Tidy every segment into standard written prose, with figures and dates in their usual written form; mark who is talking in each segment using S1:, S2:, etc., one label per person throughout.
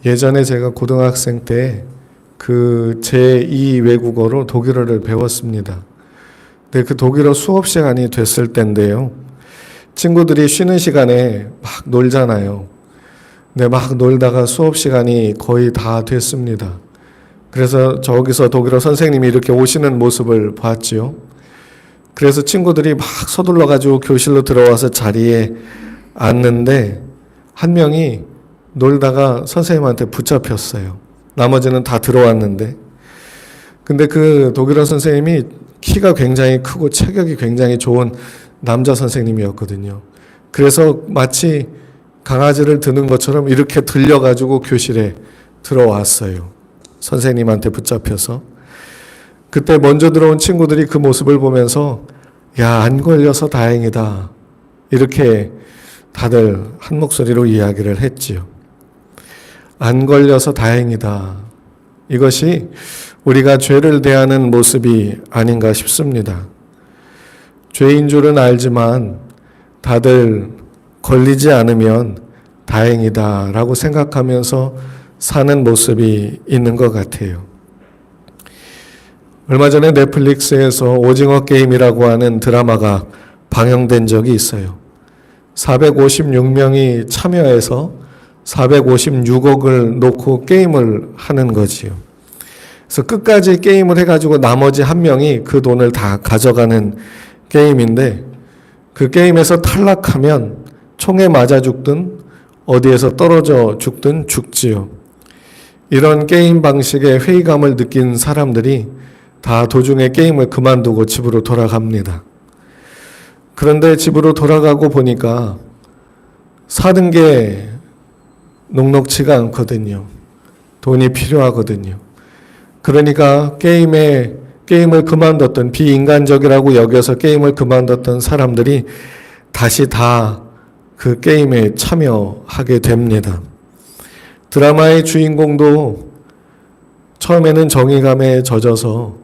S1: 예전에 제가 고등학생 때 그 제2 외국어로 독일어를 배웠습니다. 근데 그 독일어 수업 시간이 됐을 때인데요. 친구들이 쉬는 시간에 막 놀잖아요. 근데 막 놀다가 수업 시간이 거의 다 됐습니다. 그래서 저기서 독일어 선생님이 이렇게 오시는 모습을 봤지요. 그래서 친구들이 막 서둘러 가지고 교실로 들어와서 자리에 앉는데 한 명이 놀다가 선생님한테 붙잡혔어요. 나머지는 다 들어왔는데. 근데 그 독일어 선생님이 키가 굉장히 크고 체격이 굉장히 좋은 남자 선생님이었거든요. 그래서 마치 강아지를 드는 것처럼 이렇게 들려가지고 교실에 들어왔어요. 선생님한테 붙잡혀서. 그때 먼저 들어온 친구들이 그 모습을 보면서 야, 안 걸려서 다행이다. 이렇게 다들 한 목소리로 이야기를 했지요. 안 걸려서 다행이다. 이것이 우리가 죄를 대하는 모습이 아닌가 싶습니다. 죄인 줄은 알지만 다들 걸리지 않으면 다행이다 라고 생각하면서 사는 모습이 있는 것 같아요. 얼마 전에 넷플릭스에서 오징어 게임이라고 하는 드라마가 방영된 적이 있어요. 456명이 참여해서 456억을 놓고 게임을 하는 거지요. 그래서 끝까지 게임을 해가지고 나머지 한 명이 그 돈을 다 가져가는 게임인데 그 게임에서 탈락하면 총에 맞아 죽든 어디에서 떨어져 죽든 죽지요. 이런 게임 방식의 회의감을 느낀 사람들이 다 도중에 게임을 그만두고 집으로 돌아갑니다. 그런데 집으로 돌아가고 보니까 사는 게 녹록지가 않거든요. 돈이 필요하거든요. 그러니까 게임을 그만뒀던 비인간적이라고 여겨서 게임을 그만뒀던 사람들이 다시 다 그 게임에 참여하게 됩니다. 드라마의 주인공도 처음에는 정의감에 젖어서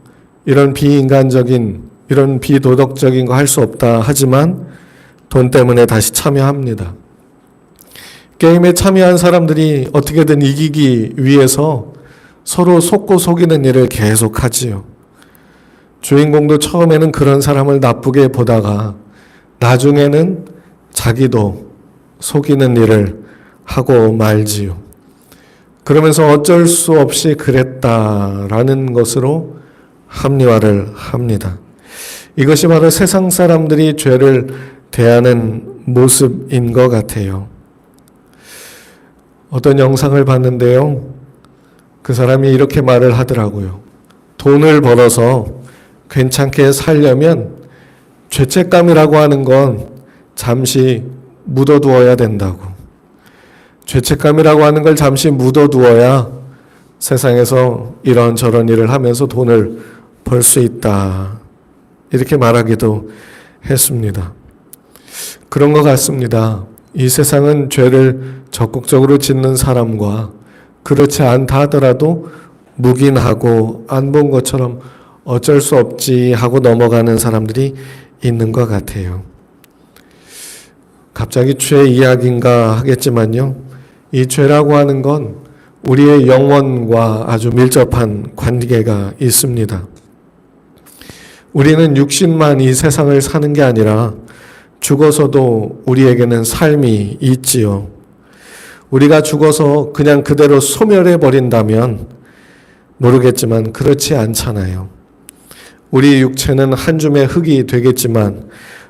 S1: 이런 비인간적인, 이런 비도덕적인 거 할 수 없다 하지만 돈 때문에 다시 참여합니다. 게임에 참여한 사람들이 어떻게든 이기기 위해서 서로 속고 속이는 일을 계속 하지요. 주인공도 처음에는 그런 사람을 나쁘게 보다가 나중에는 자기도 속이는 일을 하고 말지요. 그러면서 어쩔 수 없이 그랬다라는 것으로 합리화를 합니다. 이것이 바로 세상 사람들이 죄를 대하는 모습인 것 같아요. 어떤 영상을 봤는데요. 그 사람이 이렇게 말을 하더라고요. 돈을 벌어서 괜찮게 살려면 죄책감이라고 하는 건 잠시 묻어두어야 된다고. 죄책감이라고 하는 걸 잠시 묻어두어야 세상에서 이런저런 일을 하면서 돈을 벌 수 있다. 이렇게 말하기도 했습니다. 그런 것 같습니다. 이 세상은 죄를 적극적으로 짓는 사람과 그렇지 않다 하더라도 묵인하고 안 본 것처럼 어쩔 수 없지 하고 넘어가는 사람들이 있는 것 같아요. 갑자기 죄 이야기인가 하겠지만요. 이 죄라고 하는 건 우리의 영혼과 아주 밀접한 관계가 있습니다. 우리는 육신만 이 세상을 사는 게 아니라 죽어서도 우리에게는 삶이 있지요. 우리가 죽어서 그냥 그대로 소멸해 버린다면 모르겠지만 그렇지 않잖아요. 우리 육체는 한 줌의 흙이 되겠지만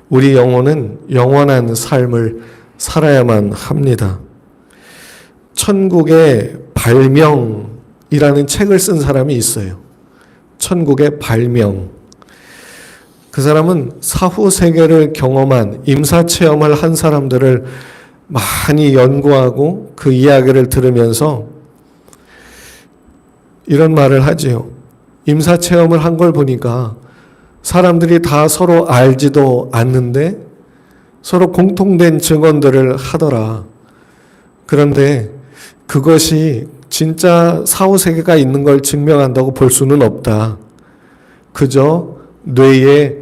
S1: 우리 영혼은 영원한 삶을 살아야만 합니다. 천국의 발명이라는 책을 쓴 사람이 있어요. 천국의 발명. 그 사람은 사후 세계를 경험한 임사체험을 한 사람들을 많이 연구하고 그 이야기를 들으면서 이런 말을 하지요. 임사체험을 한 걸 보니까 사람들이 다 서로 알지도 않는데 서로 공통된 증언들을 하더라. 그런데 그것이 진짜 사후세계가 있는 걸 증명한다고 볼 수는 없다. 그저 뇌의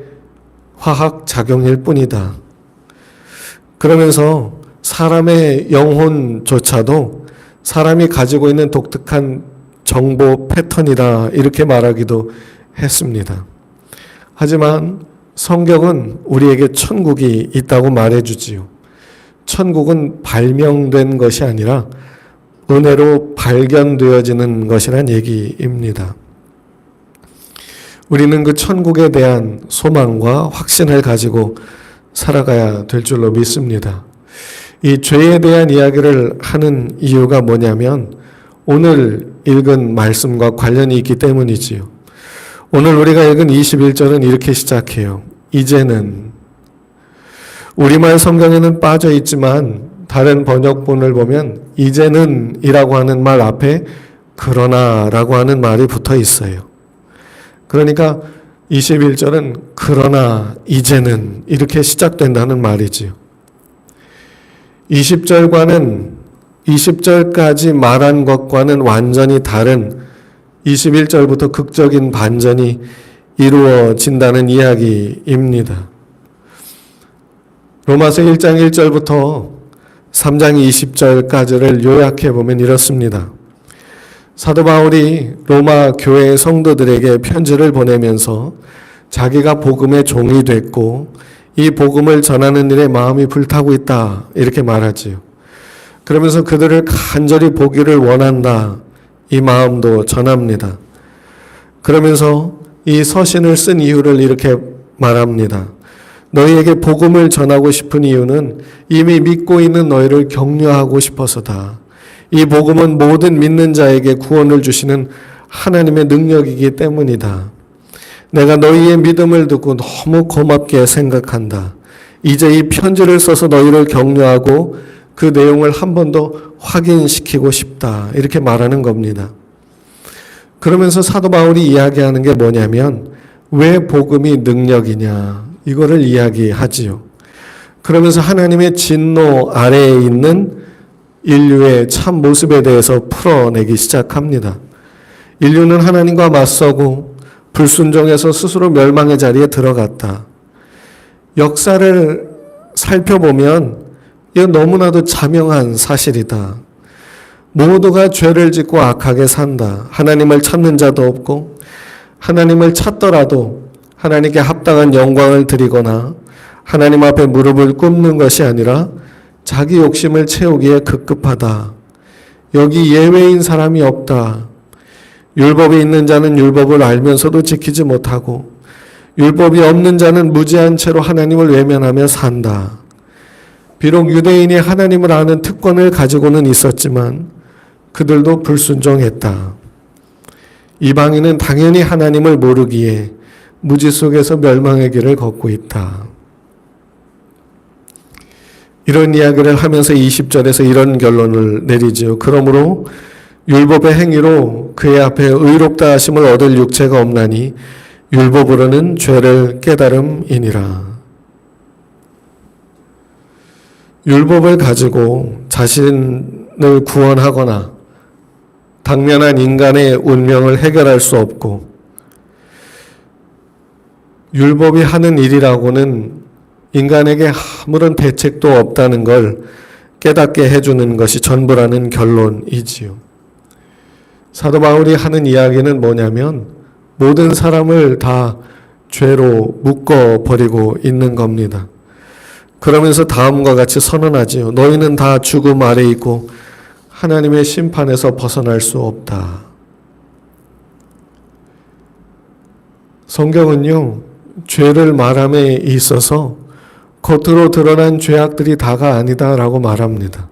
S1: 화학 작용일 뿐이다. 그러면서 사람의 영혼조차도 사람이 가지고 있는 독특한 정보 패턴이다 이렇게 말하기도 했습니다. 하지만 성경은 우리에게 천국이 있다고 말해주지요. 천국은 발명된 것이 아니라 은혜로 발견되어지는 것이란 얘기입니다. 우리는 그 천국에 대한 소망과 확신을 가지고 살아가야 될 줄로 믿습니다. 이 죄에 대한 이야기를 하는 이유가 뭐냐면 오늘 읽은 말씀과 관련이 있기 때문이지요. 오늘 우리가 읽은 21절은 이렇게 시작해요. 이제는, 우리말 성경에는 빠져 있지만 다른 번역본을 보면 이제는 이라고 하는 말 앞에 그러나 라고 하는 말이 붙어 있어요. 그러니까 21절은 그러나 이제는 이렇게 시작된다는 말이지요. 20절까지 말한 것과는 완전히 다른 21절부터 극적인 반전이 이루어진다는 이야기입니다. 로마서 1장 1절부터 3장 20절까지를 요약해 보면 이렇습니다. 사도 바울이 로마 교회 성도들에게 편지를 보내면서 자기가 복음의 종이 됐고 이 복음을 전하는 일에 마음이 불타고 있다 이렇게 말하지요. 그러면서 그들을 간절히 보기를 원한다 이 마음도 전합니다. 그러면서 이 서신을 쓴 이유를 이렇게 말합니다. 너희에게 복음을 전하고 싶은 이유는 이미 믿고 있는 너희를 격려하고 싶어서다. 이 복음은 모든 믿는 자에게 구원을 주시는 하나님의 능력이기 때문이다. 내가 너희의 믿음을 듣고 너무 고맙게 생각한다. 이제 이 편지를 써서 너희를 격려하고 그 내용을 한 번 더 확인시키고 싶다. 이렇게 말하는 겁니다. 그러면서 사도 바울이 이야기하는 게 뭐냐면 왜 복음이 능력이냐 이거를 이야기하지요. 그러면서 하나님의 진노 아래에 있는 인류의 참 모습에 대해서 풀어내기 시작합니다. 인류는 하나님과 맞서고 불순종해서 스스로 멸망의 자리에 들어갔다. 역사를 살펴보면 이건 너무나도 자명한 사실이다. 모두가 죄를 짓고 악하게 산다. 하나님을 찾는 자도 없고 하나님을 찾더라도 하나님께 합당한 영광을 드리거나 하나님 앞에 무릎을 꿇는 것이 아니라 자기 욕심을 채우기에 급급하다. 여기 예외인 사람이 없다. 율법이 있는 자는 율법을 알면서도 지키지 못하고 율법이 없는 자는 무지한 채로 하나님을 외면하며 산다. 비록 유대인이 하나님을 아는 특권을 가지고는 있었지만 그들도 불순종했다. 이방인은 당연히 하나님을 모르기에 무지 속에서 멸망의 길을 걷고 있다. 이런 이야기를 하면서 20절에서 이런 결론을 내리지요. 그러므로 율법의 행위로 그의 앞에 의롭다 하심을 얻을 육체가 없나니 율법으로는 죄를 깨달음이니라. 율법을 가지고 자신을 구원하거나 당면한 인간의 운명을 해결할 수 없고 율법이 하는 일이라고는 인간에게 아무런 대책도 없다는 걸 깨닫게 해주는 것이 전부라는 결론이지요. 사도 바울이 하는 이야기는 뭐냐면 모든 사람을 다 죄로 묶어버리고 있는 겁니다. 그러면서 다음과 같이 선언하지요. 너희는 다 죽음 아래 있고 하나님의 심판에서 벗어날 수 없다. 성경은요, 죄를 말함에 있어서 겉으로 드러난 죄악들이 다가 아니다라고 말합니다.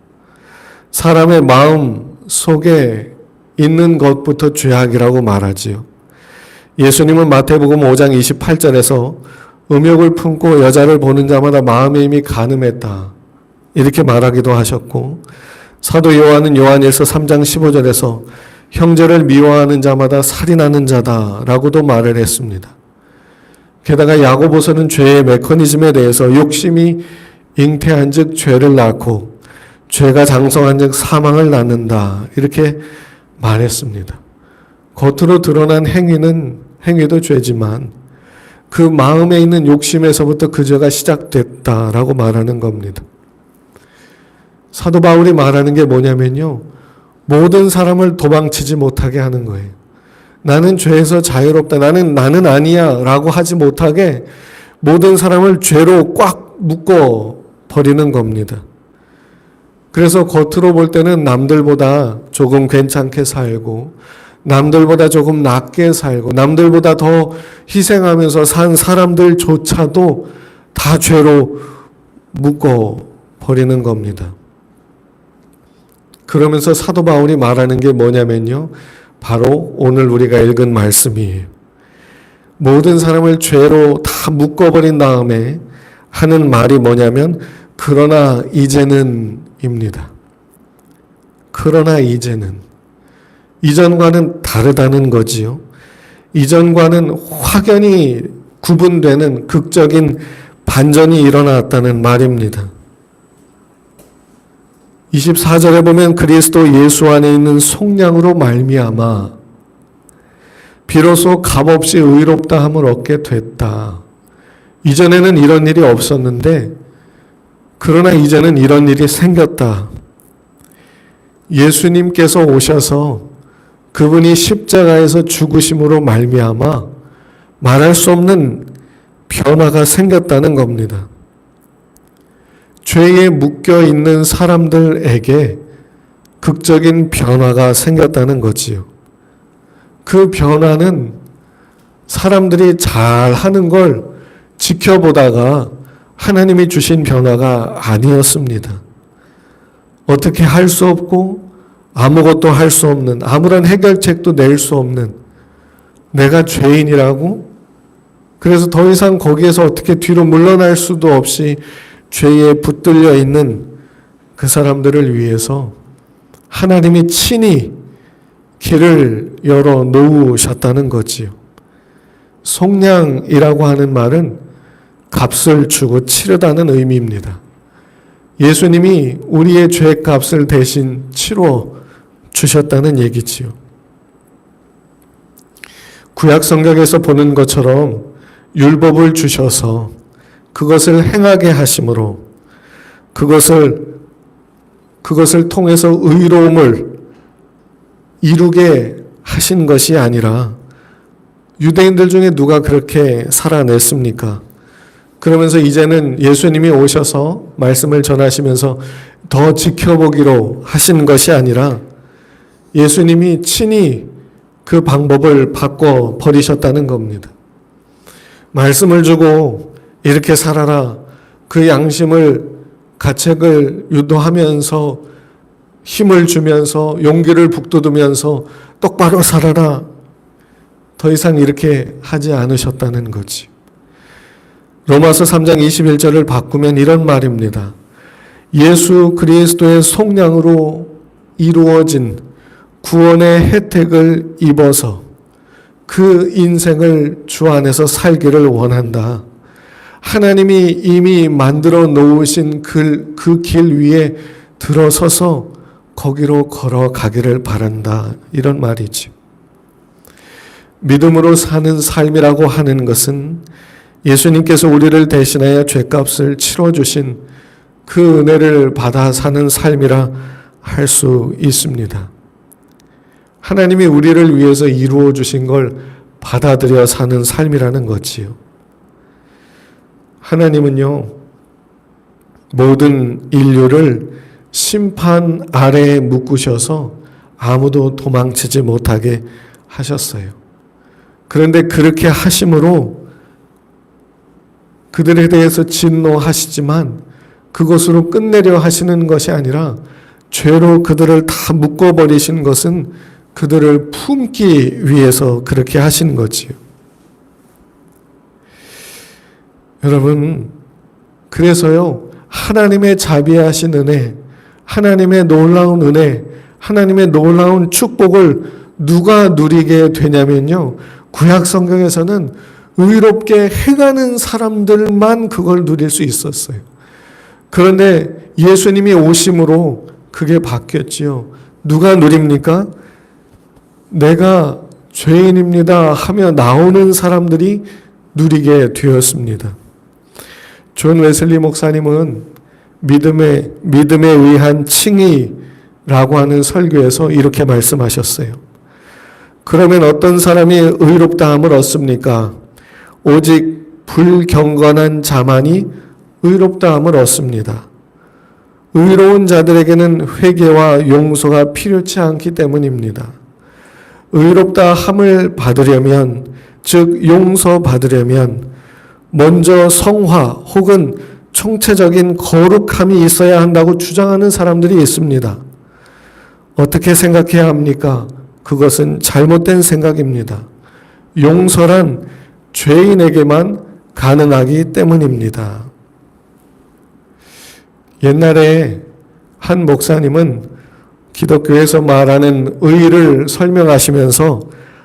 S1: 사람의 마음 속에 있는 것부터 죄악이라고 말하지요. 예수님은 마태복음 5장 28절에서 음욕을 품고 여자를 보는 자마다 마음의 힘이 간음했다. 이렇게 말하기도 하셨고 사도 요한은 요한일서 3장 15절에서 형제를 미워하는 자마다 살인하는 자다라고도 말을 했습니다. 게다가 야고보서는 죄의 메커니즘에 대해서 욕심이 잉태한 즉 죄를 낳고 죄가 장성한 즉 사망을 낳는다 이렇게 말했습니다. 겉으로 드러난 행위도 죄지만 그 마음에 있는 욕심에서부터 그 죄가 시작됐다라고 말하는 겁니다. 사도 바울이 말하는 게 뭐냐면요. 모든 사람을 도망치지 못하게 하는 거예요. 나는 죄에서 자유롭다. 나는 아니야. 라고 하지 못하게 모든 사람을 죄로 꽉 묶어 버리는 겁니다. 그래서 겉으로 볼 때는 남들보다 조금 괜찮게 살고, 남들보다 조금 낫게 살고, 남들보다 더 희생하면서 산 사람들조차도 다 죄로 묶어 버리는 겁니다. 그러면서 사도 바울이 말하는 게 뭐냐면요, 바로 오늘 우리가 읽은 말씀이에요. 모든 사람을 죄로 다 묶어버린 다음에 하는 말이 뭐냐면 그러나 이제는 입니다. 그러나 이제는, 이전과는 다르다는 거지요. 이전과는 확연히 구분되는 극적인 반전이 일어났다는 말입니다. 24절에 보면 그리스도 예수 안에 있는 속량으로 말미암아 비로소 값없이 의롭다함을 얻게 됐다. 이전에는 이런 일이 없었는데 그러나 이제는 이런 일이 생겼다. 예수님께서 오셔서 그분이 십자가에서 죽으심으로 말미암아 말할 수 없는 변화가 생겼다는 겁니다. 죄에 묶여 있는 사람들에게 극적인 변화가 생겼다는 거지요. 그 변화는 사람들이 잘하는 걸 지켜보다가 하나님이 주신 변화가 아니었습니다. 어떻게 할 수 없고 아무것도 할 수 없는, 아무런 해결책도 낼 수 없는 내가 죄인이라고, 그래서 더 이상 거기에서 어떻게 뒤로 물러날 수도 없이 죄에 붙들려 있는 그 사람들을 위해서 하나님이 친히 길을 열어 놓으셨다는 거지요. 속량이라고 하는 말은 값을 주고 치르다는 의미입니다. 예수님이 우리의 죄값을 대신 치러 주셨다는 얘기지요. 구약 성경에서 보는 것처럼 율법을 주셔서 그것을 행하게 하심으로 그것을 통해서 의로움을 이루게 하신 것이 아니라, 유대인들 중에 누가 그렇게 살아냈습니까? 그러면서 이제는 예수님이 오셔서 말씀을 전하시면서 더 지켜보기로 하신 것이 아니라 예수님이 친히 그 방법을 바꿔 버리셨다는 겁니다. 말씀을 주고 이렇게 살아라, 그 양심을, 가책을 유도하면서 힘을 주면서 용기를 북돋으면서 똑바로 살아라, 더 이상 이렇게 하지 않으셨다는 거지. 로마서 3장 21절을 바꾸면 이런 말입니다. 예수 그리스도의 속량으로 이루어진 구원의 혜택을 입어서 그 인생을 주 안에서 살기를 원한다. 하나님이 이미 만들어 놓으신 그 길 위에 들어서서 거기로 걸어가기를 바란다. 이런 말이지. 믿음으로 사는 삶이라고 하는 것은 예수님께서 우리를 대신하여 죄값을 치러주신 그 은혜를 받아 사는 삶이라 할 수 있습니다. 하나님이 우리를 위해서 이루어 주신 걸 받아들여 사는 삶이라는 거지요. 하나님은요, 모든 인류를 심판 아래에 묶으셔서 아무도 도망치지 못하게 하셨어요. 그런데 그렇게 하심으로 그들에 대해서 진노하시지만 그것으로 끝내려 하시는 것이 아니라 죄로 그들을 다 묶어버리신 것은 그들을 품기 위해서 그렇게 하신 거지요. 여러분, 그래서요, 하나님의 자비하신 은혜, 하나님의 놀라운 은혜, 하나님의 놀라운 축복을 누가 누리게 되냐면요, 구약 성경에서는 의롭게 행하는 사람들만 그걸 누릴 수 있었어요. 그런데 예수님이 오심으로 그게 바뀌었지요. 누가 누립니까? 내가 죄인입니다 하며 나오는 사람들이 누리게 되었습니다. 존 웨슬리 목사님은 믿음에 의한 칭의 라고 하는 설교에서 이렇게 말씀하셨어요. 그러면 어떤 사람이 의롭다함을 얻습니까? 오직 불경건한 자만이 의롭다함을 얻습니다. 의로운 자들에게는 회개와 용서가 필요치 않기 때문입니다. 의롭다 함을 받으려면, 즉 용서 받으려면 먼저 성화 혹은 총체적인 거룩함이 있어야 한다고 주장하는 사람들이 있습니다. 어떻게 생각해야 합니까? 그것은 잘못된 생각입니다. 용서란 죄인에게만 가능하기 때문입니다. 옛날에 한 목사님은 기독교에서 말하는 의를 설명하시면서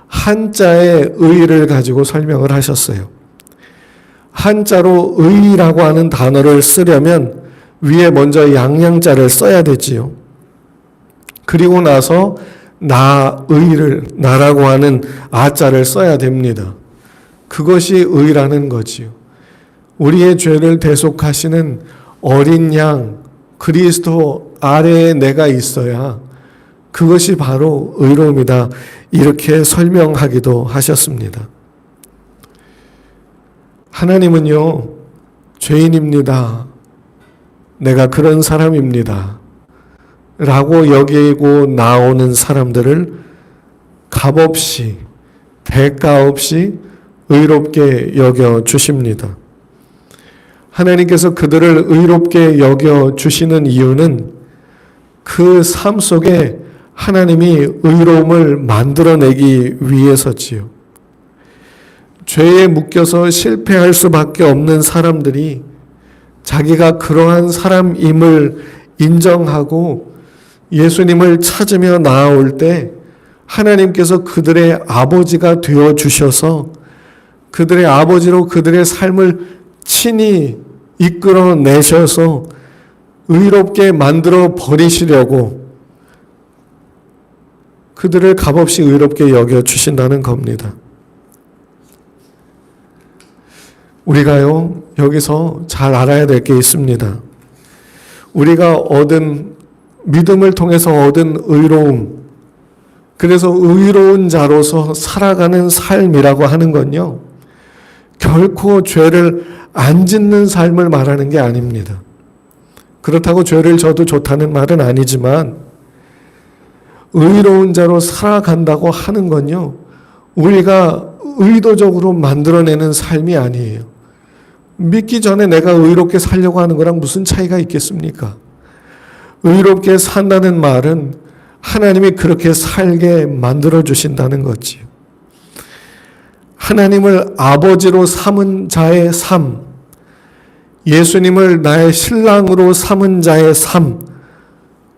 S1: 한자의 의를 가지고 설명을 하셨어요. 한자로 의라고 하는 단어를 쓰려면 위에 먼저 양양자를 써야 되지요. 그리고 나서 나라고 하는 아자를 써야 됩니다. 그것이 의라는 거지요. 우리의 죄를 대속하시는 어린 양 그리스도 아래에 내가 있어야 그것이 바로 의로움이다. 이렇게 설명하기도 하셨습니다. 하나님은요, 죄인입니다. 내가 그런 사람입니다. 라고 여기고 나오는 사람들을 값없이, 대가 없이 의롭게 여겨 주십니다. 하나님께서 그들을 의롭게 여겨 주시는 이유는 그 삶 속에 하나님이 의로움을 만들어내기 위해서지요. 죄에 묶여서 실패할 수밖에 없는 사람들이 자기가 그러한 사람임을 인정하고 예수님을 찾으며 나아올 때 하나님께서 그들의 아버지가 되어 주셔서 그들의 아버지로 그들의 삶을 친히 이끌어 내셔서 의롭게 만들어 버리시려고 그들을 값없이 의롭게 여겨 주신다는 겁니다. 우리가요, 여기서 잘 알아야 될 게 있습니다. 우리가 믿음을 통해서 얻은 의로움, 그래서 의로운 자로서 살아가는 삶이라고 하는 건요, 결코 죄를 안 짓는 삶을 말하는 게 아닙니다. 그렇다고 죄를 져도 좋다는 말은 아니지만, 의로운 자로 살아간다고 하는 건요, 우리가 의도적으로 만들어내는 삶이 아니에요. 믿기 전에 내가 의롭게 살려고 하는 거랑 무슨 차이가 있겠습니까? 의롭게 산다는 말은 하나님이 그렇게 살게 만들어 주신다는 거지요. 하나님을 아버지로 삼은 자의 삶, 예수님을 나의 신랑으로 삼은 자의 삶,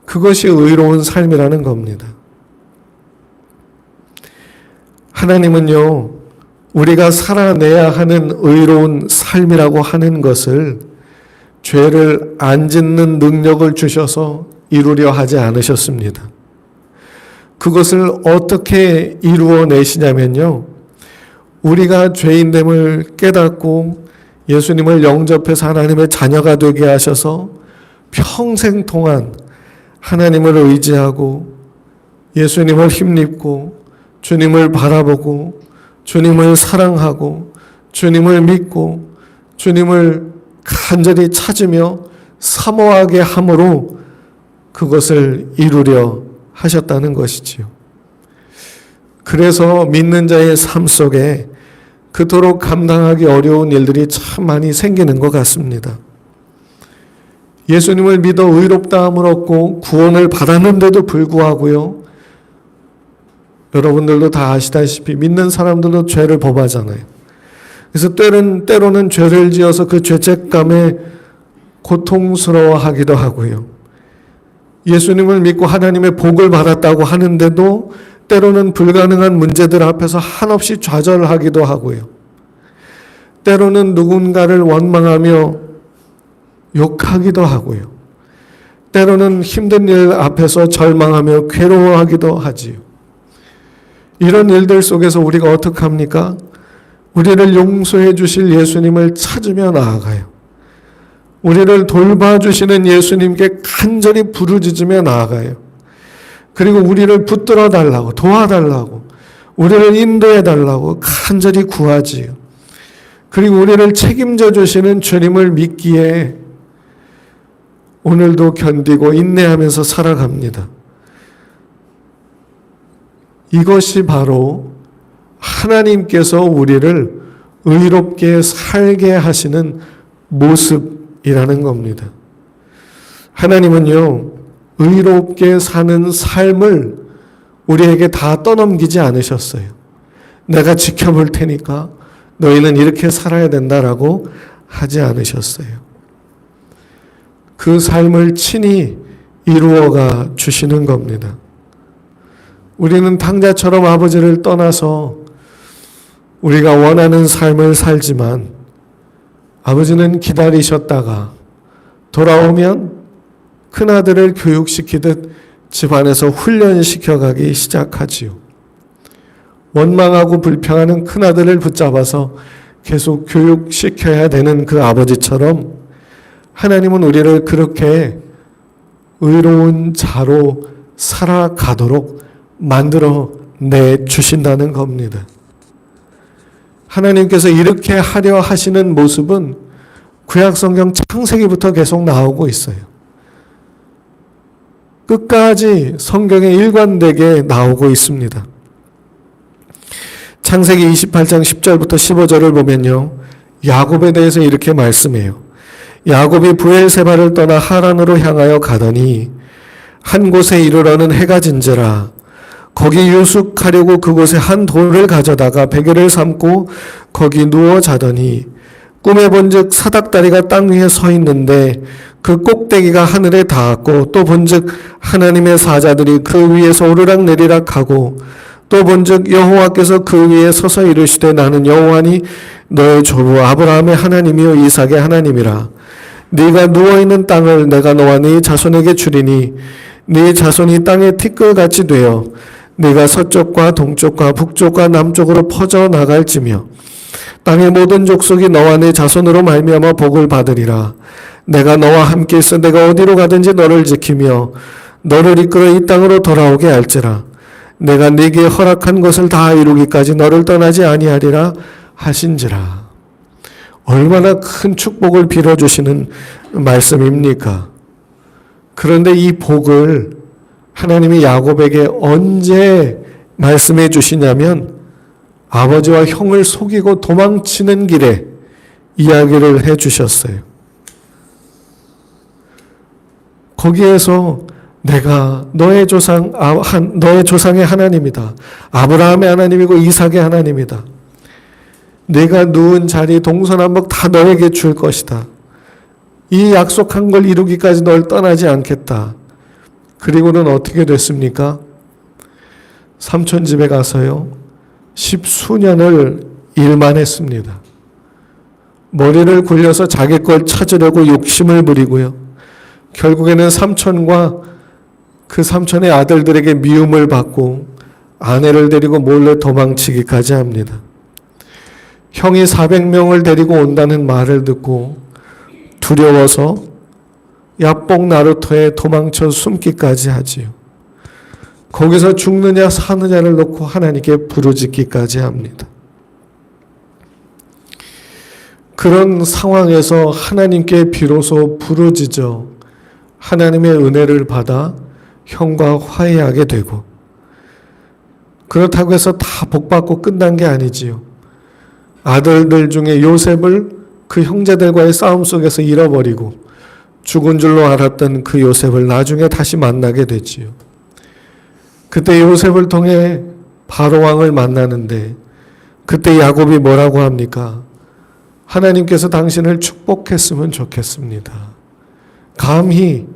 S1: 그것이 의로운 삶이라는 겁니다. 하나님은요, 우리가 살아내야 하는 의로운 삶이라고 하는 것을 죄를 안 짓는 능력을 주셔서 이루려 하지 않으셨습니다. 그것을 어떻게 이루어내시냐면요, 우리가 죄인됨을 깨닫고 예수님을 영접해서 하나님의 자녀가 되게 하셔서 평생 동안 하나님을 의지하고 예수님을 힘입고 주님을 바라보고 주님을 사랑하고 주님을 믿고 주님을 간절히 찾으며 사모하게 함으로 그것을 이루려 하셨다는 것이지요. 그래서 믿는 자의 삶 속에 그토록 감당하기 어려운 일들이 참 많이 생기는 것 같습니다. 예수님을 믿어 의롭다함을 얻고 구원을 받았는데도 불구하고요, 여러분들도 다 아시다시피 믿는 사람들도 죄를 범하잖아요. 그래서 때로는 죄를 지어서 그 죄책감에 고통스러워하기도 하고요. 예수님을 믿고 하나님의 복을 받았다고 하는데도 때로는 불가능한 문제들 앞에서 한없이 좌절하기도 하고요. 때로는 누군가를 원망하며 욕하기도 하고요. 때로는 힘든 일 앞에서 절망하며 괴로워하기도 하지요. 이런 일들 속에서 우리가 어떻게 합니까? 우리를 용서해 주실 예수님을 찾으며 나아가요. 우리를 돌봐주시는 예수님께 간절히 부르짖으며 나아가요. 그리고 우리를 붙들어 달라고, 도와달라고, 우리를 인도해 달라고 간절히 구하지요. 그리고 우리를 책임져 주시는 주님을 믿기에 오늘도 견디고 인내하면서 살아갑니다. 이것이 바로 하나님께서 우리를 의롭게 살게 하시는 모습이라는 겁니다. 하나님은요, 의롭게 사는 삶을 우리에게 다 떠넘기지 않으셨어요. 내가 지켜볼 테니까 너희는 이렇게 살아야 된다라고 하지 않으셨어요. 그 삶을 친히 이루어가 주시는 겁니다. 우리는 탕자처럼 아버지를 떠나서 우리가 원하는 삶을 살지만 아버지는 기다리셨다가 돌아오면 큰아들을 교육시키듯 집안에서 훈련시켜가기 시작하지요. 원망하고 불평하는 큰아들을 붙잡아서 계속 교육시켜야 되는 그 아버지처럼 하나님은 우리를 그렇게 의로운 자로 살아가도록 만들어 내주신다는 겁니다. 하나님께서 이렇게 하려 하시는 모습은 구약성경 창세기부터 계속 나오고 있어요. 끝까지 성경에 일관되게 나오고 있습니다. 창세기 28장 10절부터 15절을 보면요, 야곱에 대해서 이렇게 말씀해요. 야곱이 브엘세바를 떠나 하란으로 향하여 가더니 한 곳에 이르러는 해가 진지라. 거기 유숙하려고 그곳에 한 돌을 가져다가 베개를 삼고 거기 누워 자더니 꿈에 본즉 사닥다리가 땅 위에 서 있는데 그 꼭대기가 하늘에 닿았고 또 본즉 하나님의 사자들이 그 위에서 오르락 내리락 하고 또 본즉 여호와께서 그 위에 서서 이르시되 나는 여호와니 너의 조부 아브라함의 하나님이요 이삭의 하나님이라. 네가 누워있는 땅을 내가 너와 네 자손에게 주리니 네 자손이 땅의 티끌같이 되어 네가 서쪽과 동쪽과 북쪽과 남쪽으로 퍼져 나갈지며 땅의 모든 족속이 너와 네 자손으로 말미암아 복을 받으리라. 내가 너와 함께 있어 내가 어디로 가든지 너를 지키며 너를 이끌어 이 땅으로 돌아오게 할지라. 내가 네게 허락한 것을 다 이루기까지 너를 떠나지 아니하리라 하신지라. 얼마나 큰 축복을 빌어주시는 말씀입니까? 그런데 이 복을 하나님이 야곱에게 언제 말씀해 주시냐면 아버지와 형을 속이고 도망치는 길에 이야기를 해 주셨어요. 거기에서 내가 너의 조상의 하나님이다. 아브라함의 하나님이고 이삭의 하나님이다. 내가 누운 자리 동서남북 다 너에게 줄 것이다. 이 약속한 걸 이루기까지 널 떠나지 않겠다. 그리고는 어떻게 됐습니까? 삼촌 집에 가서요, 10수년을 일만 했습니다. 머리를 굴려서 자기 걸 찾으려고 욕심을 부리고요. 결국에는 삼촌과 그 삼촌의 아들들에게 미움을 받고 아내를 데리고 몰래 도망치기까지 합니다. 형이 400명을 데리고 온다는 말을 듣고 두려워서 야뽕 나루터에 도망쳐 숨기까지 하지요. 거기서 죽느냐 사느냐를 놓고 하나님께 부르짖기까지 합니다. 그런 상황에서 하나님께 비로소 부르짖어 하나님의 은혜를 받아 형과 화해하게 되고, 그렇다고 해서 다 복받고 끝난 게 아니지요. 아들들 중에 요셉을 그 형제들과의 싸움 속에서 잃어버리고 죽은 줄로 알았던 그 요셉을 나중에 다시 만나게 되지요. 그때 요셉을 통해 바로왕을 만나는데 그때 야곱이 뭐라고 합니까? 하나님께서 당신을 축복했으면 좋겠습니다. 감히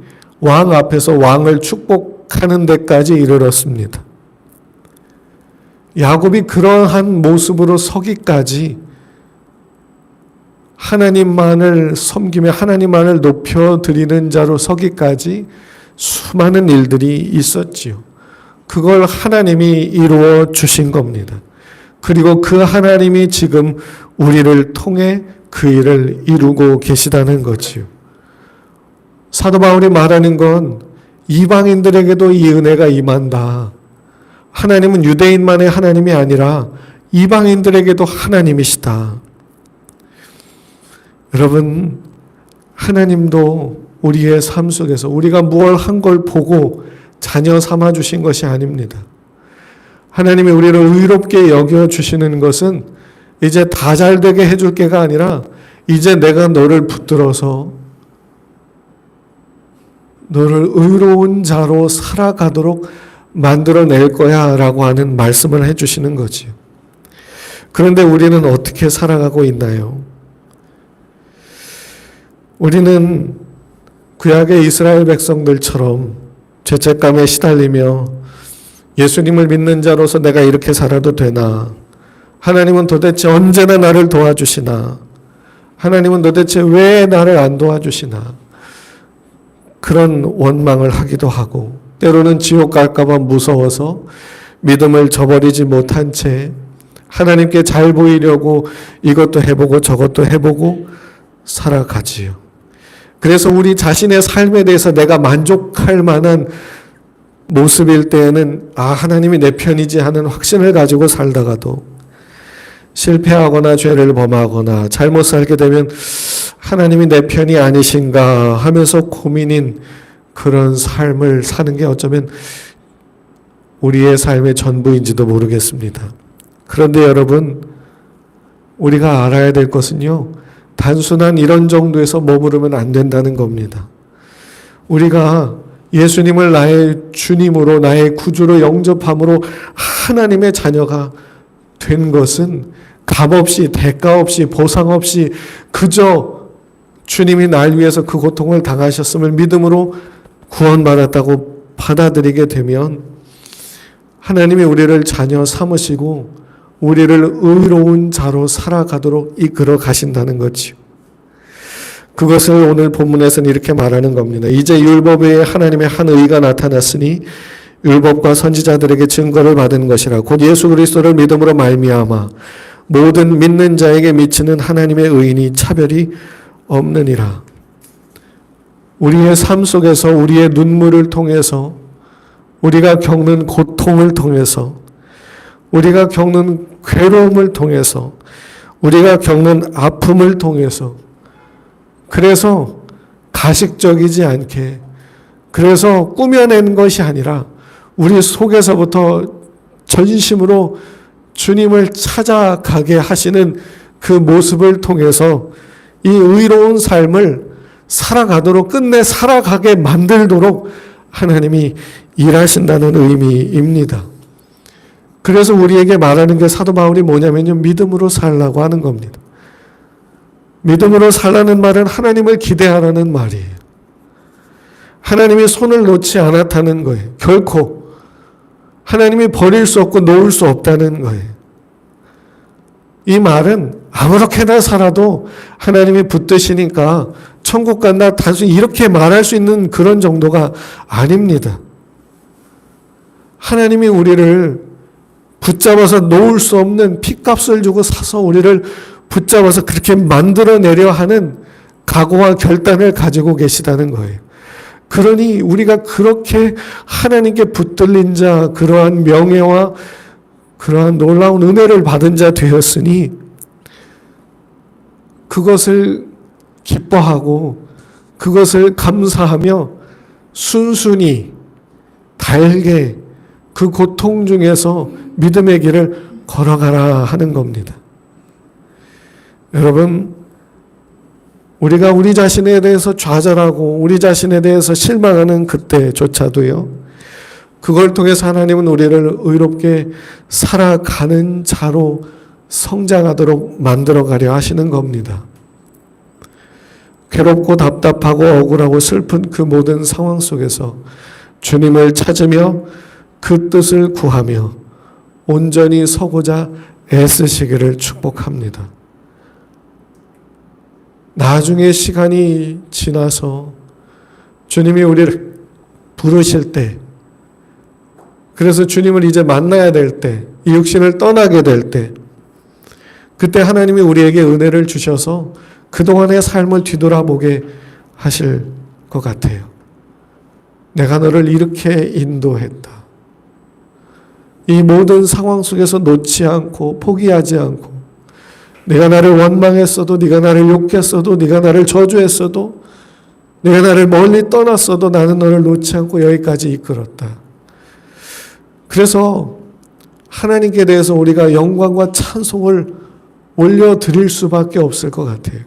S1: 왕 앞에서 왕을 축복하는 데까지 이르렀습니다. 야곱이 그러한 모습으로 서기까지 하나님만을 섬기며 하나님만을 높여드리는 자로 서기까지 수많은 일들이 있었지요. 그걸 하나님이 이루어 주신 겁니다. 그리고 그 하나님이 지금 우리를 통해 그 일을 이루고 계시다는 거지요. 사도 바울이 말하는 건 이방인들에게도 이 은혜가 임한다. 하나님은 유대인만의 하나님이 아니라 이방인들에게도 하나님이시다. 여러분, 하나님도 우리의 삶 속에서 우리가 무엇 한 걸 보고 자녀 삼아 주신 것이 아닙니다. 하나님이 우리를 의롭게 여겨주시는 것은 이제 다 잘되게 해줄 게가 아니라 이제 내가 너를 붙들어서 너를 의로운 자로 살아가도록 만들어낼 거야 라고 하는 말씀을 해주시는 거지요. 그런데 우리는 어떻게 살아가고 있나요? 우리는 구약의 이스라엘 백성들처럼 죄책감에 시달리며 예수님을 믿는 자로서 내가 이렇게 살아도 되나? 하나님은 도대체 언제나 나를 도와주시나? 하나님은 도대체 왜 나를 안 도와주시나? 그런 원망을 하기도 하고 때로는 지옥 갈까봐 무서워서 믿음을 저버리지 못한 채 하나님께 잘 보이려고 이것도 해보고 저것도 해보고 살아가지요. 그래서 우리 자신의 삶에 대해서 내가 만족할 만한 모습일 때에는 하나님이 내 편이지 하는 확신을 가지고 살다가도 실패하거나 죄를 범하거나 잘못 살게 되면 하나님이 내 편이 아니신가 하면서 고민인 그런 삶을 사는 게 어쩌면 우리의 삶의 전부인지도 모르겠습니다. 그런데 여러분, 우리가 알아야 될 것은요, 단순한 이런 정도에서 머무르면 안 된다는 겁니다. 우리가 예수님을 나의 주님으로 나의 구주로 영접함으로 하나님의 자녀가 된 것은 값없이 대가 없이 보상 없이 그저 주님이 날 위해서 그 고통을 당하셨음을 믿음으로 구원받았다고 받아들이게 되면 하나님이 우리를 자녀 삼으시고 우리를 의로운 자로 살아가도록 이끌어 가신다는 거지요. 그것을 오늘 본문에서는 이렇게 말하는 겁니다. 이제 율법 외에 하나님의 한 의가 나타났으니 율법과 선지자들에게 증거를 받은 것이라. 곧 예수 그리스도를 믿음으로 말미암아 모든 믿는 자에게 미치는 하나님의 의인이 차별이 없느니라. 우리의 삶 속에서 우리의 눈물을 통해서 우리가 겪는 고통을 통해서 우리가 겪는 괴로움을 통해서 우리가 겪는 아픔을 통해서 그래서 가식적이지 않게 그래서 꾸며낸 것이 아니라 우리 속에서부터 전심으로 주님을 찾아가게 하시는 그 모습을 통해서 이 의로운 삶을 살아가도록 끝내 살아가게 만들도록 하나님이 일하신다는 의미입니다. 그래서 우리에게 말하는 게 사도 바울이 뭐냐면요, 믿음으로 살라고 하는 겁니다. 믿음으로 살라는 말은 하나님을 기대하라는 말이에요. 하나님이 손을 놓지 않았다는 거예요. 결코 하나님이 버릴 수 없고 놓을 수 없다는 거예요. 이 말은 아무렇게나 살아도 하나님이 붙드시니까 천국 간다 단순히 이렇게 말할 수 있는 그런 정도가 아닙니다. 하나님이 우리를 붙잡아서 놓을 수 없는 핏값을 주고 사서 우리를 붙잡아서 그렇게 만들어내려 하는 각오와 결단을 가지고 계시다는 거예요. 그러니 우리가 그렇게 하나님께 붙들린 자, 그러한 명예와 그러한 놀라운 은혜를 받은 자 되었으니 그것을 기뻐하고 그것을 감사하며 순순히 달게 그 고통 중에서 믿음의 길을 걸어가라 하는 겁니다. 여러분, 우리가 우리 자신에 대해서 좌절하고 우리 자신에 대해서 실망하는 그때조차도요, 그걸 통해서 하나님은 우리를 의롭게 살아가는 자로 성장하도록 만들어가려 하시는 겁니다. 괴롭고 답답하고 억울하고 슬픈 그 모든 상황 속에서 주님을 찾으며 그 뜻을 구하며 온전히 서고자 애쓰시기를 축복합니다. 나중에 시간이 지나서 주님이 우리를 부르실 때, 그래서 주님을 이제 만나야 될 때, 이 육신을 떠나게 될 때, 그때 하나님이 우리에게 은혜를 주셔서 그동안의 삶을 뒤돌아보게 하실 것 같아요. 내가 너를 이렇게 인도했다. 이 모든 상황 속에서 놓지 않고 포기하지 않고 네가 나를 원망했어도 네가 나를 욕했어도 네가 나를 저주했어도 네가 나를 멀리 떠났어도 나는 너를 놓지 않고 여기까지 이끌었다. 그래서 하나님께 대해서 우리가 영광과 찬송을 올려드릴 수밖에 없을 것 같아요.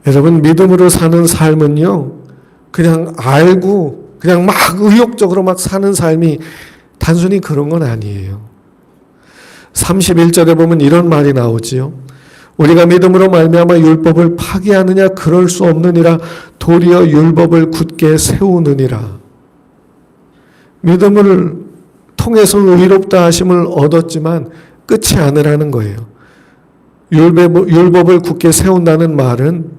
S1: 여러분, 믿음으로 사는 삶은요, 그냥 알고 그냥 막 의욕적으로 막 사는 삶이 단순히 그런 건 아니에요. 31절에 보면 이런 말이 나오지요. 우리가 믿음으로 말미암아 율법을 파기하느냐? 그럴 수 없느니라. 도리어 율법을 굳게 세우느니라. 믿음을 통해서 의롭다 하심을 얻었지만 끝이 아니라는 거예요. 율법을 굳게 세운다는 말은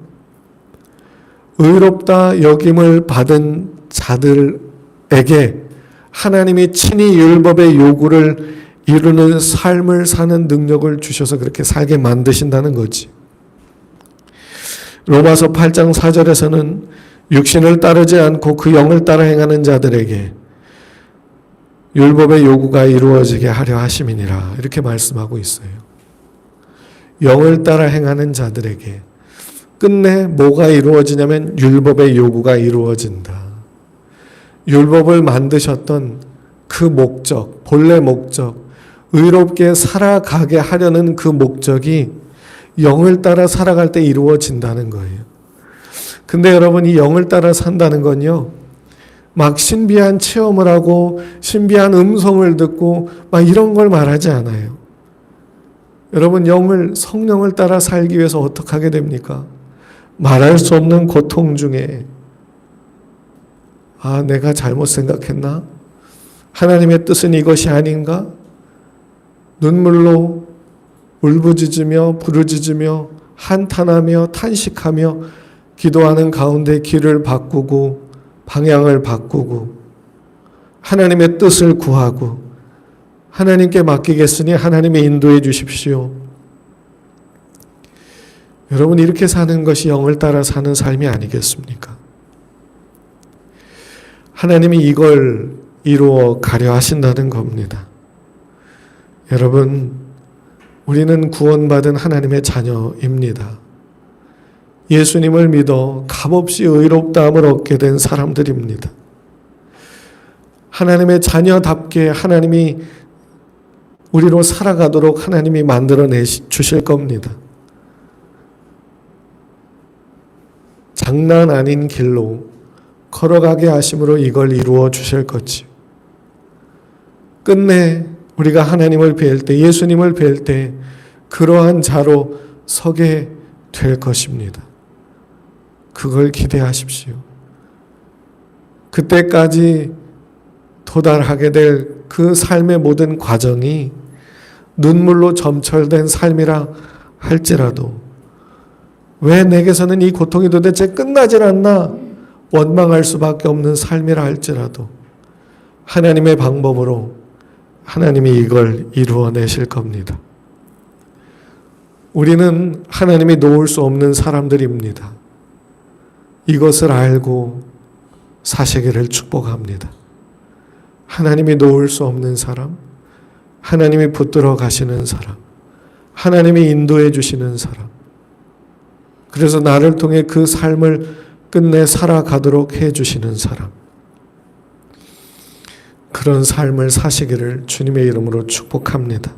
S1: 의롭다 여김을 받은 자들에게 하나님이 친히 율법의 요구를 이루는 삶을 사는 능력을 주셔서 그렇게 살게 만드신다는 거지. 로마서 8장 4절에서는 육신을 따르지 않고 그 영을 따라 행하는 자들에게 율법의 요구가 이루어지게 하려 하심이니라, 이렇게 말씀하고 있어요. 영을 따라 행하는 자들에게 끝내 뭐가 이루어지냐면 율법의 요구가 이루어진다. 율법을 만드셨던 그 목적, 본래 목적, 의롭게 살아가게 하려는 그 목적이 영을 따라 살아갈 때 이루어진다는 거예요. 근데 여러분, 이 영을 따라 산다는 건요, 막 신비한 체험을 하고 신비한 음성을 듣고 막 이런 걸 말하지 않아요. 여러분, 성령을 따라 살기 위해서 어떻게 하게 됩니까? 말할 수 없는 고통 중에 내가 잘못 생각했나? 하나님의 뜻은 이것이 아닌가? 눈물로 울부짖으며 부르짖으며 한탄하며 탄식하며 기도하는 가운데 길을 바꾸고 방향을 바꾸고 하나님의 뜻을 구하고 하나님께 맡기겠으니 하나님이 인도해 주십시오. 여러분, 이렇게 사는 것이 영을 따라 사는 삶이 아니겠습니까? 하나님이 이걸 이루어 가려 하신다는 겁니다. 여러분, 우리는 구원받은 하나님의 자녀입니다. 예수님을 믿어 값없이 의롭다함을 얻게 된 사람들입니다. 하나님의 자녀답게 하나님이 우리로 살아가도록 하나님이 만들어 주실 겁니다. 장난 아닌 길로 걸어가게 하심으로 이걸 이루어 주실 거지. 끝내 우리가 하나님을 뵐 때, 예수님을 뵐 때 그러한 자로 서게 될 것입니다. 그걸 기대하십시오. 그때까지 도달하게 될 그 삶의 모든 과정이 눈물로 점철된 삶이라 할지라도, 왜 내게서는 이 고통이 도대체 끝나질 않나 원망할 수밖에 없는 삶이라 할지라도 하나님의 방법으로 하나님이 이걸 이루어내실 겁니다. 우리는 하나님이 놓을 수 없는 사람들입니다. 이것을 알고 사시기를 축복합니다. 하나님이 놓을 수 없는 사람, 하나님이 붙들어 가시는 사람, 하나님이 인도해 주시는 사람, 그래서 나를 통해 그 삶을 끝내 살아가도록 해 주시는 사람, 그런 삶을 사시기를 주님의 이름으로 축복합니다.